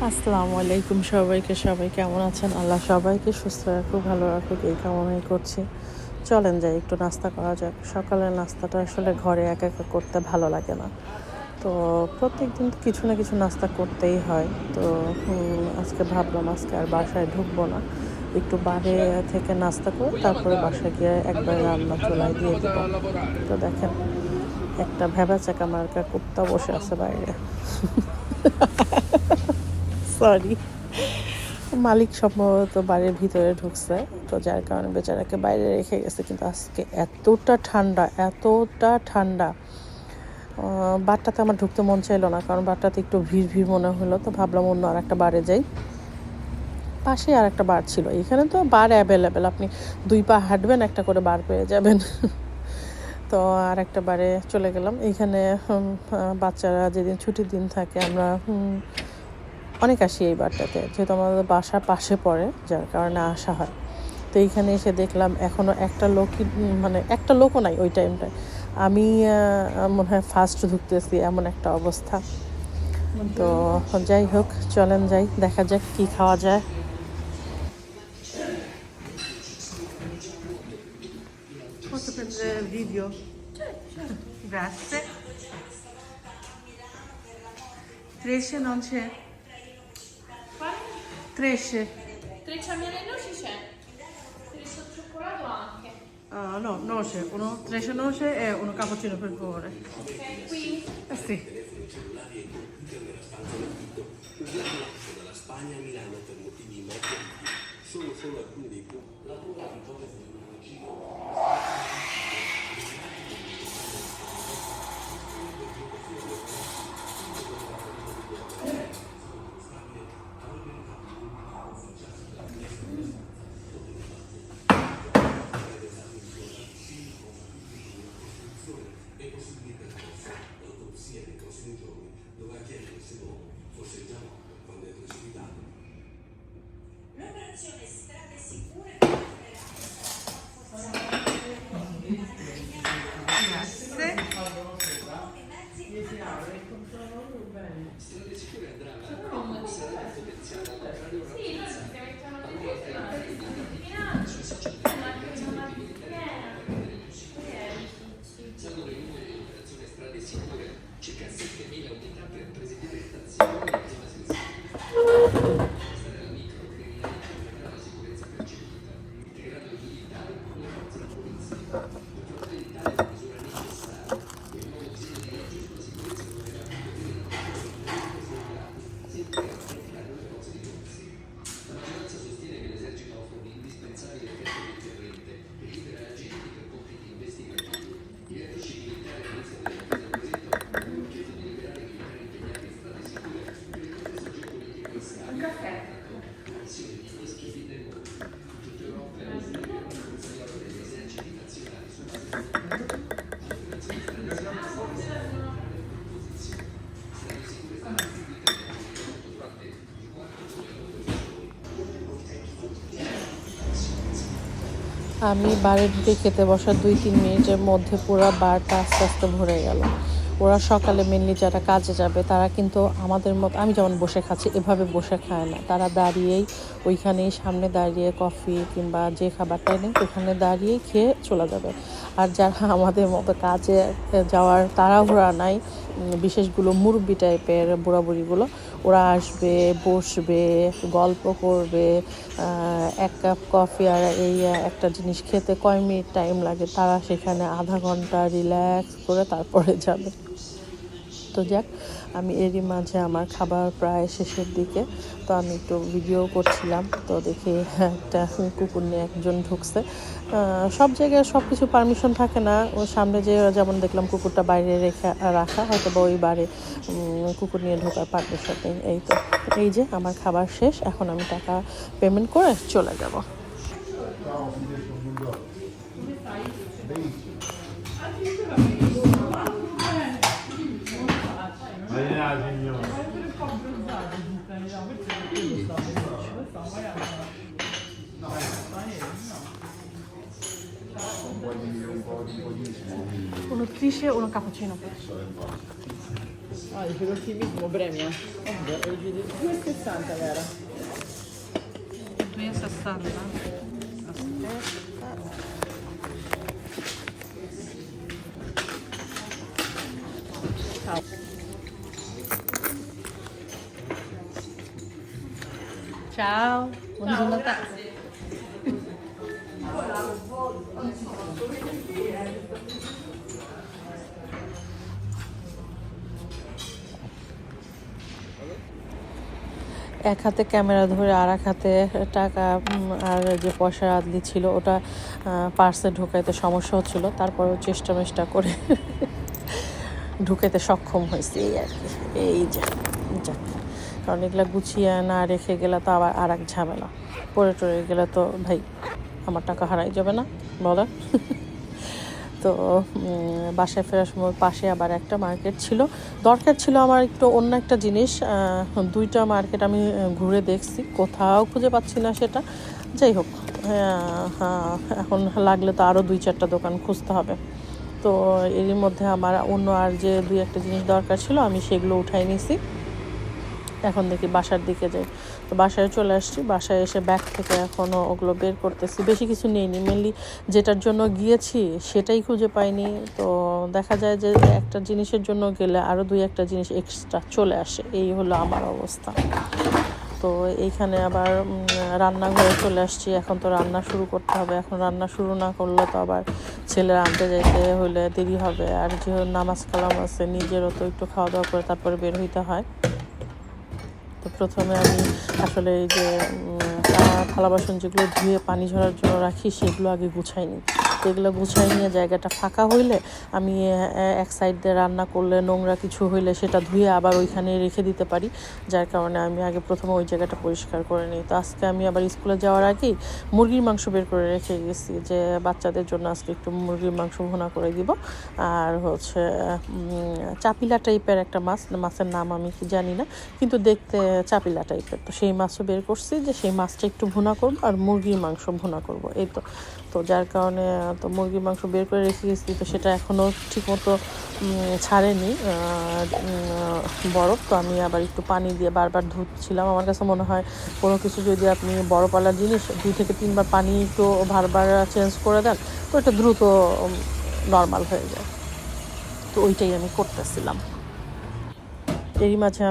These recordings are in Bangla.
আসসালামু আলাইকুম সবাই কেমন আছেন? আল্লাহ সবাইকে সুস্থ রাখুক, ভালো রাখুক এই কামনাই করছি। চলেন যাই একটু নাস্তা করা যাক। সকালের নাস্তাটা আসলে ঘরে একা একা করতে ভালো লাগে না। তো প্রত্যেকদিন তো কিছু না কিছু নাস্তা করতেই হয়। তো আজকে ভাবলাম আজকে আর বাসায় ঢুকবো না, একটু বাইরে থেকে নাস্তা করে তারপরে বাসায় গিয়ে একবার রান্না চুলায় দিয়ে দিব। তো দেখেন, একটা ভ্যাবাচ্যাকা মার্কা কুত্তা বসে আছে বাইরে। সরি, মালিক সম্ভবত বাড়ির ভিতরে ঢুকছে, তো যার কারণে বেচারাকে বাইরে রেখে গেছে। কিন্তু আজকে এতটা ঠান্ডা, বারটাতে আমার ঢুকতে মন চাইলো না, কারণ বারটাতে একটু ভিড় ভিড় মনে হলো। তো ভাবলাম অন্য আর একটা বারে যাই। পাশে আর একটা বার ছিল, এখানে তো বার অ্যাভেলেবেল, আপনি 2 পা হাঁটবেন একটা করে বার পেয়ে যাবেন। তো আর একটা বারে চলে গেলাম। এইখানে বাচ্চারা যেদিন ছুটির দিন থাকে আমরা অনেক আসি এই বারটাতে, যেহেতু আমাদের বাসা পাশে পড়ে, যার কারণে আসা হয়। তো এইখানে এসে দেখলাম এখনও একটা লোকই, মানে একটা লোকও নাই ওই টাইমটায়। আমি মনে হয় ফার্স্ট ঢুকতেছি, এমন একটা অবস্থা। তো যাই হোক, চলেন যাই, দেখা যাক কী খাওয়া যায়। Posso prendere video? Grazie. Tresce non c'è? Tresce? Treccia miele e noci c'è. Treccia al cioccolato anche. No, noce. Uno tresce noce e uno cappuccino per favore. Ok, qui. Sì. Sì, noi ci mettiamo di bilancio. Ma che non la piena. Poi è un caffè. আমি বারে ঢুকে খেতে বসার 2-3 মিনিটের মধ্যে পুরো বারটা আস্তে আস্তে ভরে গেল। ওরা সকালে মেনলি যারা কাজে যাবে তারা কিন্তু আমাদের মতো, আমি যেমন বসে খাচ্ছি এভাবে বসে খায় না, তারা দাঁড়িয়েই ওইখানেই সামনে দাঁড়িয়ে কফি কিংবা যে খাবারটাই নেই ওখানে দাঁড়িয়েই খেয়ে চলে যাবে। আর যারা আমাদের মতো কাজে যাওয়ার তাড়াহুড়া নাই, বিশেষগুলো মুরব্বি টাইপের বুড়াবুড়িগুলো, ওরা আসবে, বসবে, গল্প করবে। এক কাপ কফি আর এই একটা জিনিস খেতে কয় মিনিট টাইম লাগে, তারা সেখানে আধা ঘন্টা রিল্যাক্স করে তারপরে যাবে। তো যাক, আমি এরই মাঝে আমার খাবার প্রায় শেষের দিকে, তো আমি একটু ভিডিও করছিলাম। তো দেখি একটা কুকুর নিয়ে একজন ঢুকছে। সব জায়গায় সব কিছু পারমিশন থাকে না। ওর সামনে যে যেমন দেখলাম কুকুরটা বাইরে রাখা, হয়তো বা ওই বারে কুকুর নিয়ে ঢোকার পারমিশন নেই। এই তো, এই যে আমার খাবার শেষ, এখন আমি টাকা পেমেন্ট করে চলে যাব। Uno trisce, uno cappuccino. Ah, il velocipedismo premia. Vabbè, leggi di 2,60 cara. 2,60. Aspetta. Ciao, buona giornata. এক হাতে ক্যামেরা ধরে আর এক হাতে টাকা আর যে পয়সার আদলি ছিল ওটা পার্সে ঢুকাইতে সমস্যা হচ্ছিল, তারপরেও চেষ্টা করে ঢুকাইতে সক্ষম হয়েছে এই আর কি। এই যাক, কারণ এগুলা গুছিয়ে না রেখে গেলে তো আবার আর এক ঝামেলা, পরে টরে গেলে তো ভাই আমার টাকা হারাই যাবে না বলো। তো বাসায় ফেরার সময় পাশে আবার একটা মার্কেট ছিল, দরকার ছিল আমার একটু অন্য একটা জিনিস। দুইটা মার্কেট আমি ঘুরে দেখছি, কোথাও খুঁজে পাচ্ছি না সেটা। যাই হোক, এখন লাগলে তো আরও 2-4টা দোকান খুঁজতে হবে। তো এরই মধ্যে আমার অন্য আর যে 2-1টা জিনিস দরকার ছিল আমি সেগুলো উঠাই নিয়েছি। এখন দেখি বাসার দিকে যাই। তো বাসায় চলে আসছি, বাসায় এসে ব্যাগ থেকে এখনও ওগুলো বের করতেছি। বেশি কিছু নেইনি, মেনলি যেটার জন্য গিয়েছি সেটাই খুঁজে পাইনি। তো দেখা যায় যে একটা জিনিসের জন্য গেলে আরও 2-1টা জিনিস এক্সট্রা চলে আসে, এই হলো আমার অবস্থা। তো এইখানে আবার রান্নাঘরে চলে আসছি, এখন তো রান্না শুরু করতে হবে। এখন রান্না শুরু না করলে তো আবার ছেলের আনতে যাইতে হলে দেরি হবে, আর যেহেতু নামাজ কালাম আছে নিজেরও তো একটু খাওয়া দাওয়া করে তারপরে বের হইতে হয়। তো প্রথমে আমি আসলে এই যে থালা বাসন যেগুলো ধুয়ে পানি ঝরার জন্য রাখি সেগুলো আগে গুছাই নিই। তো এগুলো গুছাই নিয়ে জায়গাটা ফাঁকা হইলে আমি এক সাইড দিয়ে রান্না করলে নোংরা কিছু হইলে সেটা ধুয়ে আবার ওইখানে রেখে দিতে পারি, যার কারণে আমি আগে প্রথমে ওই জায়গাটা পরিষ্কার করে নিই। তো আজকে আমি আবার স্কুলে যাওয়ার আগেই মুরগির মাংস বের করে রেখে গেছি, যে বাচ্চাদের জন্য আজকে একটু মুরগির মাংস ভুনা করে দিব। আর হচ্ছে চাপিলা টাইপের একটা মাছ, মাছের নাম আমি কি জানি না, কিন্তু দেখতে চাপিলা টাইপের। তো সেই মাছও বের করছি, যে সেই মাছটা একটু ভুনা করবো আর মুরগির মাংস ভুনা করব, এই তো। তো যার কারণে তো মুরগির মাংস বের করে রেখে গেছি, তো সেটা এখনও ঠিকমতো ছাড়েনি বরফ। তো আমি আবার একটু পানি দিয়ে বারবার ধুচ্ছিলাম। আমার কাছে মনে হয় কোনো কিছু যদি আপনি বরফওয়ালা জিনিস 2 থেকে 3বার পানি একটু বারবার চেঞ্জ করে দেন তো এটা দ্রুত নর্মাল হয়ে যায়। তো ওইটাই আমি করতেছিলাম। এরই মাঝে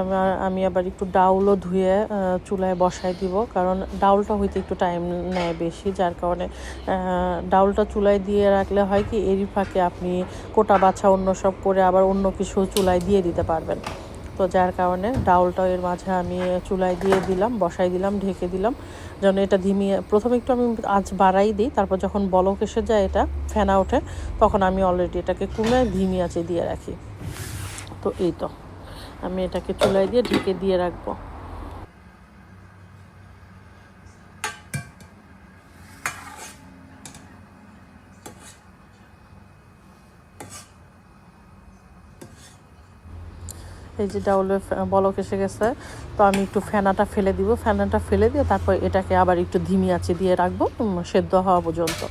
আমি আবার একটু ডাউলও ধুয়ে চুলায় বসাই দিব, কারণ ডাউলটা হইতে একটু টাইম নেয় বেশি, যার কারণে ডাউলটা চুলায় দিয়ে রাখলে হয় কি এরই ফাঁকে আপনি কোটা বাছা অন্য সব করে আবার অন্য কিছু চুলায় দিয়ে দিতে পারবেন। তো যার কারণে ডাউলটা এর মাঝে আমি চুলায় দিয়ে দিলাম, বসাই দিলাম, ঢেকে দিলাম, যেন এটা ধিমিয়ে প্রথমে একটু আমি আঁচ বাড়াই দিই। তারপর যখন বলক এসে যায়, এটা ফেনা ওঠে, তখন আমি অলরেডি এটাকে কমে ধিমি আঁচে দিয়ে রাখি। তো এই তো আমি এটাকে চুলায় দিয়ে ঢেকে দিয়ে রাখবো। এই যে ডাউলের বলক এসে গেছে, তো আমি একটু ফেনাটা ফেলে দিব। ফেনাটা ফেলে দিয়ে তারপর এটাকে আবার একটু ধিমি আঁচে দিয়ে রাখবো সেদ্ধ হওয়া পর্যন্ত।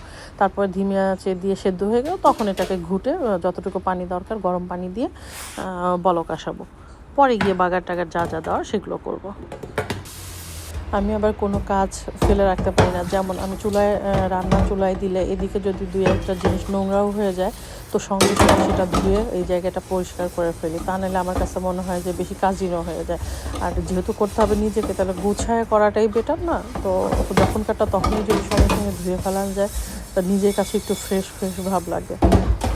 তারপর ধিমি আঁচে দিয়ে সেদ্ধ হয়ে গেল, তখন এটাকে ঘুটে যতটুকু পানি দরকার গরম পানি দিয়ে বলক আসাবো। পরে গিয়ে বাগার টাগার যা যা দেওয়ার সেগুলো করব। আমি আবার কোনো কাজ ফেলে রাখতে পারি না, যেমন আমি রান্না চুলায় দিলে এদিকে যদি 2-1টা জিনিস নোংরাও হয়ে যায় তো সঙ্গে সঙ্গে সেটা ধুয়ে এই জায়গাটা পরিষ্কার করে ফেলি, তা নাহলে আমার কাছে মনে হয় যে বেশি কাজিনও হয়ে যায়। আর যেহেতু করতে হবে নিজেকে, তাহলে গুছায় করাটাই বেটার না। তো যখনকারটা তখনই যদি সঙ্গে সঙ্গে ধুয়ে ফেলানো যায় তা নিজের কাছে একটু ফ্রেশ ভাব লাগে।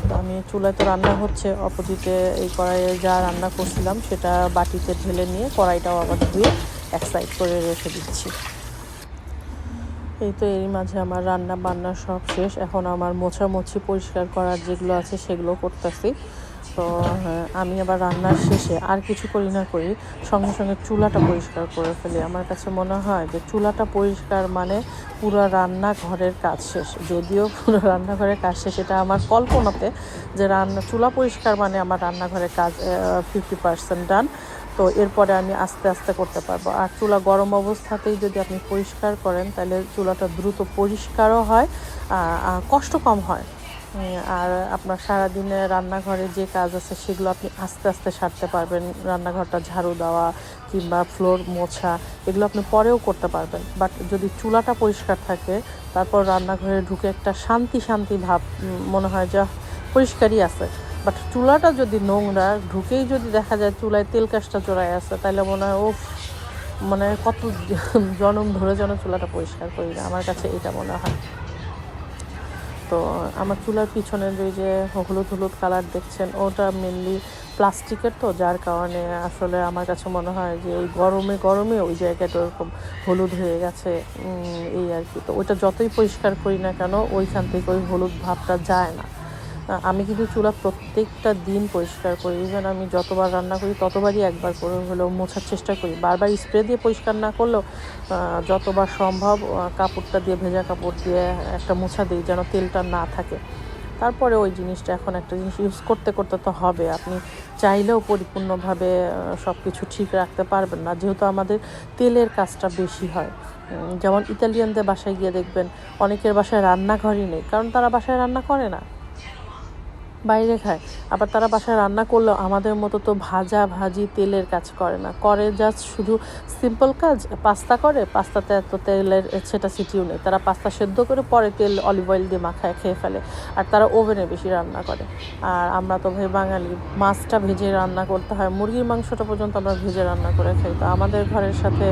তো আমি চুলায় তো রান্না হচ্ছে, অপোজিটে এই কড়াইয়ে যা রান্না করছিলাম সেটা বাটিতে ঢেলে নিয়ে কড়াইটাও আবার ধুয়ে এক সাইড করে রেখে দিচ্ছি। এই তো এরই মাঝে আমার রান্না বান্না সব শেষ। এখন আমার মোছামুছি পরিষ্কার করার যেগুলো আছে সেগুলো করতেছি। তো আমি আবার রান্নার শেষে আর কিছু করি না করি সঙ্গে সঙ্গে চুলাটা পরিষ্কার করে ফেলি। আমার কাছে মনে হয় যে চুলাটা পরিষ্কার মানে পুরো রান্নাঘরের কাজ শেষ। যদিও পুরো রান্নাঘরের কাজ শেষ এটা আমার কল্পনাতে, যে চুলা পরিষ্কার মানে আমার রান্নাঘরের কাজ 50% ডান। তো এরপরে আমি আস্তে আস্তে করতে পারবো। আর চুলা গরম অবস্থাতেই যদি আপনি পরিষ্কার করেন তাহলে চুলাটা দ্রুত পরিষ্কারও হয়, কষ্ট কম হয়। আর আপনার সারাদিনে রান্নাঘরে যে কাজ আছে সেগুলো আপনি আস্তে আস্তে সারতে পারবেন। রান্নাঘরটা ঝাড়ু দেওয়া কিংবা ফ্লোর মোছা এগুলো আপনি পরেও করতে পারবেন। বাট যদি চুলাটা পরিষ্কার থাকে তারপর রান্নাঘরে ঢুকে একটা শান্তি শান্তি ভাব মনে হয় যা পরিষ্কারই আছে। বাট চুলাটা যদি নোংরা ঢুকেই যদি দেখা যায় চুলায় তেল কাজটা চড়াই আছে তাহলে মনে হয় ও মানে কত জনম ধরে যেন চুলাটা পরিষ্কার করি না, আমার কাছে এটা মনে হয়। তো আমার চুলার পিছনের ওই যে হলুদ হলুদ কালার দেখছেন ওটা মেনলি প্লাস্টিকের, তো যার কারণে আসলে আমার কাছে মনে হয় যে এই গরমে গরমে ওই জায়গাটা ওরকম হলুদ হয়ে গেছে এই আর কি। তো ওইটা যতই পরিষ্কার করি না কেন ওইখান থেকে ওই হলুদ ভাবটা যায় না। আমি কিন্তু চুলা প্রত্যেকটা দিন পরিষ্কার করি। ইভেন আমি যতবার রান্না করি ততবারই একবার করে হলেও মোছার চেষ্টা করি। বারবার স্প্রে দিয়ে পরিষ্কার না করলেও যতবার সম্ভব কাপড়টা দিয়ে, ভেজা কাপড় দিয়ে একটা মোছা দিই যেন তেলটা না থাকে। তারপরে ওই জিনিসটা এখন একটা জিনিস ইউজ করতে করতে তো হবে, আপনি চাইলেও পরিপূর্ণভাবে সব কিছু ঠিক রাখতে পারবেন না, যেহেতু আমাদের তেলের কাজটা বেশি হয়। যেমন ইতালিয়ানদের বাসায় গিয়ে দেখবেন অনেকের বাসায় রান্নাঘরই নেই, কারণ তারা বাসায় রান্না করে না, বাইরে খায়। আবার তারা বাসায় রান্না করলেও আমাদের মতো তো ভাজা ভাজি তেলের কাজ করে না, করে জাস্ট শুধু সিম্পল কাজ। পাস্তা করে, পাস্তাতে এত তেলের সেটা সিটিও নেই, তারা পাস্তা সেদ্ধ করে পরে তেল অলিভ অয়েল দিয়ে মাখায় খেয়ে ফেলে। আর তারা ওভেনে বেশি রান্না করে। আর আমরা তো ভাই বাঙালি, মাছটা ভেজে রান্না করতে হয়, মুরগির মাংসটা পর্যন্ত আমরা ভেজে রান্না করে খাই। তো আমাদের ঘরের সাথে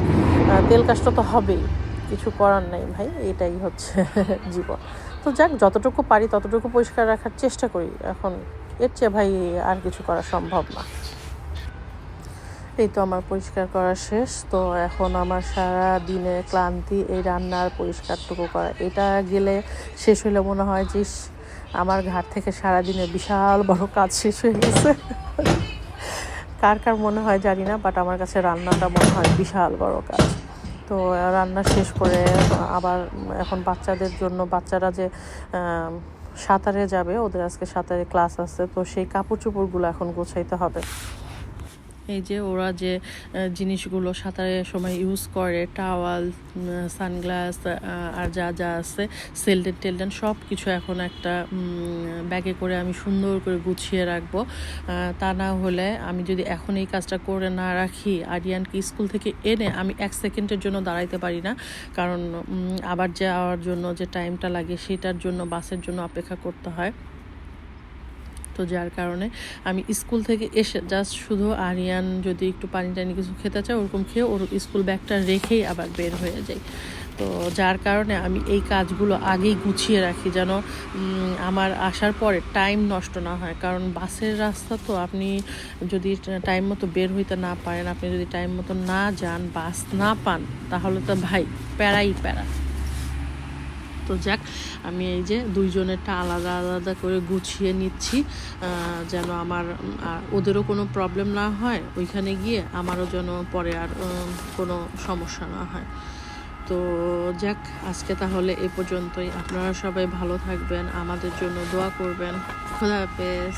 তেল কাজটা তো হবেই, কিছু করার নেই ভাই, এটাই হচ্ছে জীবন। তো যাক, যতটুকু পারি ততটুকু পরিষ্কার রাখার চেষ্টা করি। এখন এর চেয়ে ভাই আর কিছু করা সম্ভব না। এই তো আমার পরিষ্কার করা শেষ। তো এখন আমার সারা দিনে ক্লান্তি এই রান্নার পরিষ্কারটুকু করা, এটা গেলে শেষ হলে মনে হয় যে আমার ঘাট থেকে সারাদিনে বিশাল বড় কাজ শেষ হয়ে গেছে। কার কার মনে হয় জানি না, বাট আমার কাছে রান্নাটা মনে হয় বিশাল বড় কাজ। তো রান্না শেষ করে আবার এখন বাচ্চাদের জন্য, বাচ্চারা যে সাঁতারে যাবে, ওদের আজকে সাঁতারে ক্লাস আছে, তো সেই কাপড় চোপড়গুলো এখন গোছাইতে হবে। এই যে ওরা যে জিনিসগুলো সাঁতারের সময় ইউজ করে, টাওয়াল, সানগ্লাস আর যা যা আছে, সেলটেন টেলটেন সব কিছু এখন একটা ব্যাগে করে আমি সুন্দর করে গুছিয়ে রাখবো। তা না হলে আমি যদি এখন এই কাজটা করে না রাখি, আরিয়ানকে স্কুল থেকে এনে আমি 1 সেকেন্ডের জন্য দাঁড়াইতে পারি না, কারণ আবার যাওয়ার জন্য যে টাইমটা লাগে সেটার জন্য বাসের জন্য অপেক্ষা করতে হয়। তো যার কারণে আমি স্কুল থেকে এসে জাস্ট শুধু আরিয়ান যদি একটু পানি টানি কিছু খেতে চায় ওরকম খেয়ে ওর স্কুল ব্যাগটা রেখেই আবার বের হয়ে যাই। তো যার কারণে আমি এই কাজগুলো আগেই গুছিয়ে রাখি যেন আমার আসার পরে টাইম নষ্ট না হয়। কারণ বাসের রাস্তা তো, আপনি যদি টাইম মতো বের হইতে না পারেন, আপনি যদি টাইম মতো না যান, বাস না পান, তাহলে তো ভাই প্যারাই প্যারা। তো যাক, আমি এই যে দুইজনেরটা আলাদা আলাদা করে গুছিয়ে নিচ্ছি যেন আমার ওদেরও কোনো প্রবলেম না হয়, ওইখানে গিয়ে আমারও যেন পরে আর কোনো সমস্যা না হয়। তো যাক, আজকে তাহলে এ পর্যন্তই। আপনারা সবাই ভালো থাকবেন, আমাদের জন্য দোয়া করবেন। খোদা হাফেজ।